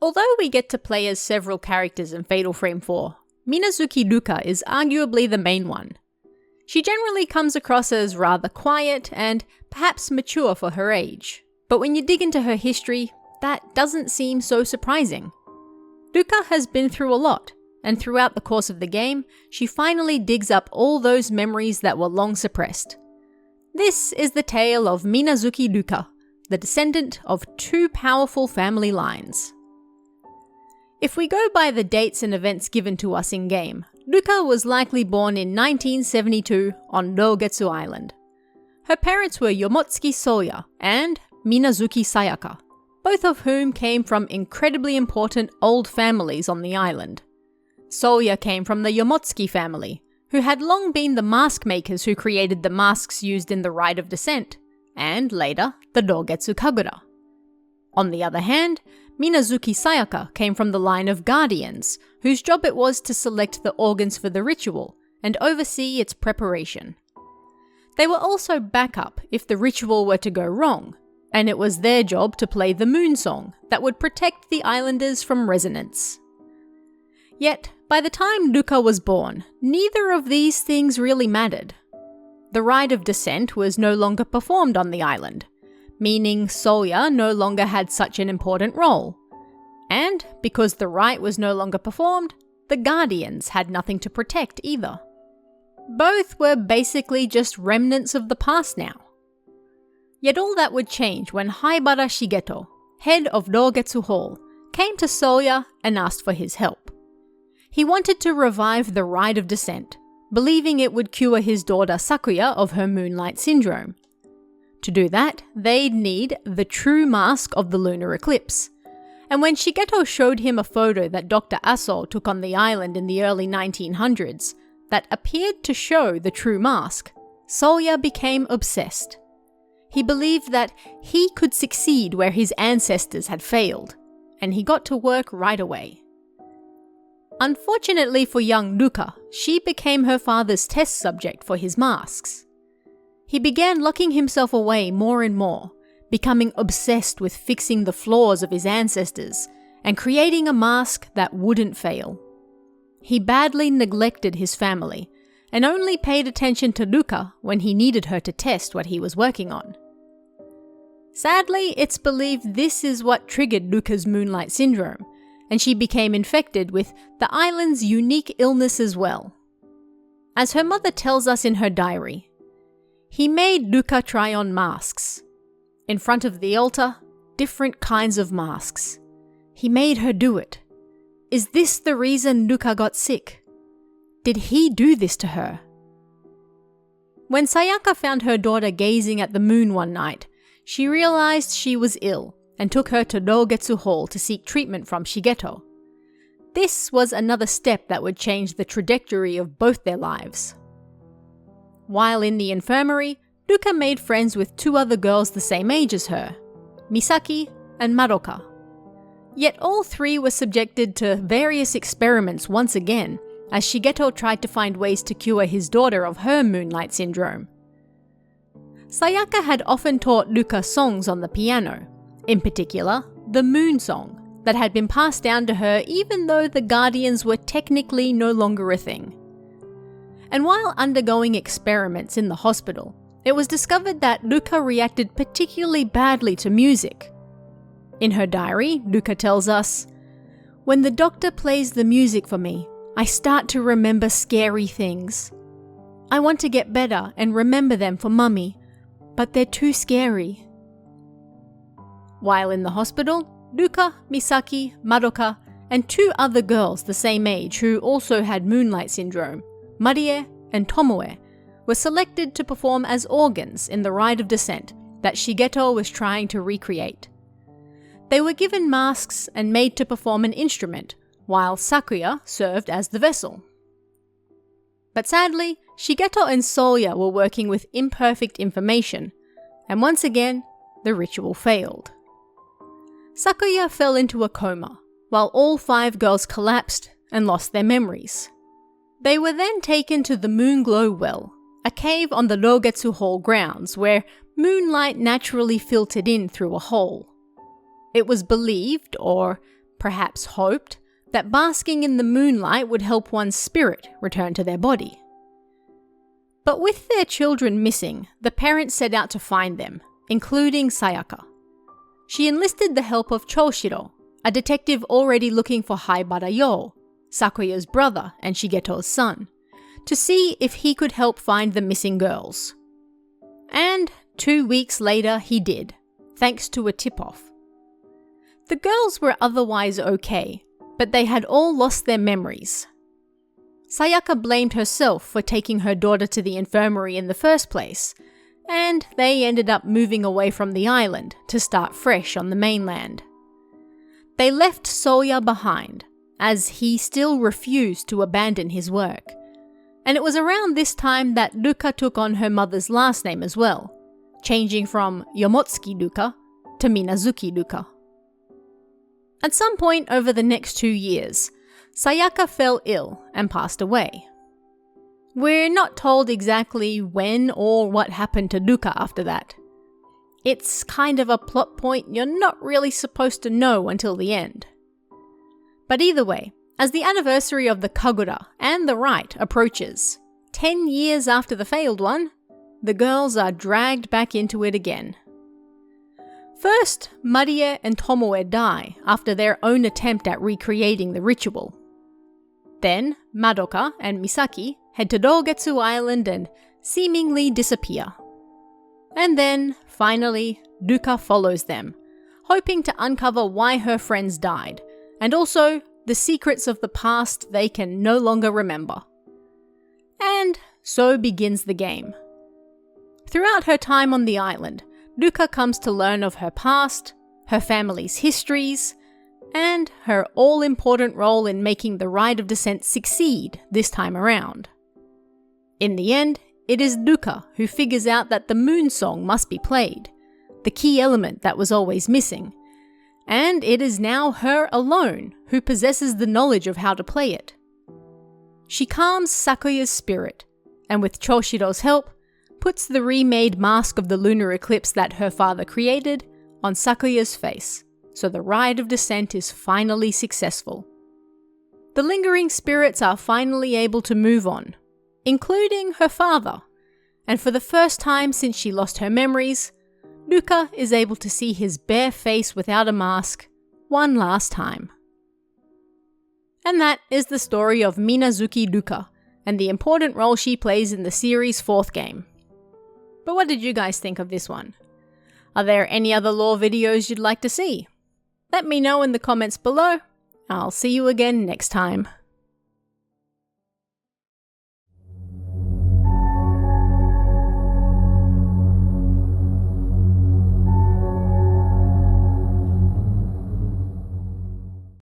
Although we get to play as several characters in Fatal Frame 4, Minazuki Ruka is arguably the main one. She generally comes across as rather quiet and perhaps mature for her age, but when you dig into her history, that doesn't seem so surprising. Ruka has been through a lot, and throughout the course of the game, she finally digs up all those memories that were long suppressed. This is the tale of Minazuki Ruka, the descendant of two powerful family lines. If we go by the dates and events given to us in-game, Ruka was likely born in 1972 on Rogetsu Island. Her parents were Yomotsuki Soya and Minazuki Sayaka, both of whom came from incredibly important old families on the island. Soya came from the Yomotsuki family, who had long been the mask makers who created the masks used in the Rite of Descent, and later, the Rogetsu Kagura. On the other hand, Minazuki Sayaka came from the line of Guardians, whose job it was to select the organs for the ritual and oversee its preparation. They were also backup if the ritual were to go wrong, and it was their job to play the moon song that would protect the islanders from resonance. Yet, by the time Ruka was born, neither of these things really mattered. The Rite of Descent was no longer performed on the island, meaning Soya no longer had such an important role. And because the rite was no longer performed, the Guardians had nothing to protect either. Both were basically just remnants of the past now. Yet all that would change when Haibara Shigeto, head of Rogetsu Hall, came to Soya and asked for his help. He wanted to revive the Rite of Descent, believing it would cure his daughter Sakuya of her Moonlight Syndrome. To do that, they'd need the true mask of the lunar eclipse. And when Shigeto showed him a photo that Dr. Aso took on the island in the early 1900s that appeared to show the true mask, Soya became obsessed. He believed that he could succeed where his ancestors had failed, and he got to work right away. Unfortunately for young Ruka, she became her father's test subject for his masks. He began locking himself away more and more, becoming obsessed with fixing the flaws of his ancestors and creating a mask that wouldn't fail. He badly neglected his family and only paid attention to Ruka when he needed her to test what he was working on. Sadly, it's believed this is what triggered Ruka's Moonlight Syndrome, and she became infected with the island's unique illness as well. As her mother tells us in her diary, he made Ruka try on masks. In front of the altar, different kinds of masks. He made her do it. Is this the reason Ruka got sick? Did he do this to her? When Sayaka found her daughter gazing at the moon one night, she realized she was ill and took her to Rogetsu Hall to seek treatment from Shigeto. This was another step that would change the trajectory of both their lives. While in the infirmary, Ruka made friends with two other girls the same age as her, Misaki and Madoka. Yet all three were subjected to various experiments once again, as Shigeto tried to find ways to cure his daughter of her Moonlight Syndrome. Sayaka had often taught Ruka songs on the piano, in particular, the Moon Song, that had been passed down to her even though the Guardians were technically no longer a thing. And while undergoing experiments in the hospital, it was discovered that Ruka reacted particularly badly to music. In her diary, Ruka tells us, "When the doctor plays the music for me, I start to remember scary things. I want to get better and remember them for Mummy, but they're too scary." While in the hospital, Ruka, Misaki, Madoka, and two other girls the same age who also had Moonlight Syndrome, Marie and Tomoe, were selected to perform as organs in the Rite of Descent that Shigeto was trying to recreate. They were given masks and made to perform an instrument, while Sakuya served as the vessel. But sadly, Shigeto and Soya were working with imperfect information, and once again, the ritual failed. Sakuya fell into a coma, while all 5 girls collapsed and lost their memories. They were then taken to the Moonglow Well, a cave on the Rogetsu Hall grounds where moonlight naturally filtered in through a hole. It was believed, or perhaps hoped, that basking in the moonlight would help one's spirit return to their body. But with their children missing, the parents set out to find them, including Sayaka. She enlisted the help of Choshiro, a detective already looking for Haibara Yo, Sakuya's brother and Shigeto's son, to see if he could help find the missing girls. And 2 weeks later he did, thanks to a tip-off. The girls were otherwise okay, but they had all lost their memories. Sayaka blamed herself for taking her daughter to the infirmary in the first place, and they ended up moving away from the island to start fresh on the mainland. They left Soya behind, as he still refused to abandon his work, and it was around this time that Ruka took on her mother's last name as well, changing from Yomotsuki Ruka to Minazuki Ruka. At some point over the next 2 years, Sayaka fell ill and passed away. We're not told exactly when or what happened to Ruka after that. It's kind of a plot point you're not really supposed to know until the end. But either way, as the anniversary of the Kagura and the Rite approaches, 10 years after the failed one, the girls are dragged back into it again. First, Marie and Tomoe die after their own attempt at recreating the ritual. Then, Madoka and Misaki head to Dogetsu Island and seemingly disappear. And then, finally, Ruka follows them, hoping to uncover why her friends died, and also the secrets of the past they can no longer remember. And so begins the game. Throughout her time on the island, Ruka comes to learn of her past, her family's histories, and her all-important role in making the Rite of Descent succeed this time around. In the end, it is Ruka who figures out that the moon song must be played, the key element that was always missing, and it is now her alone who possesses the knowledge of how to play it. She calms Sakuya's spirit, and with Choshiro's help, puts the remade mask of the lunar eclipse that her father created on Sakuya's face, so the Rite of Descent is finally successful. The lingering spirits are finally able to move on, including her father, and for the first time since she lost her memories, Ruka is able to see his bare face without a mask one last time. And that is the story of Minazuki Ruka and the important role she plays in the series' 4th game. But what did you guys think of this one? Are there any other lore videos you'd like to see? Let me know in the comments below. I'll see you again next time.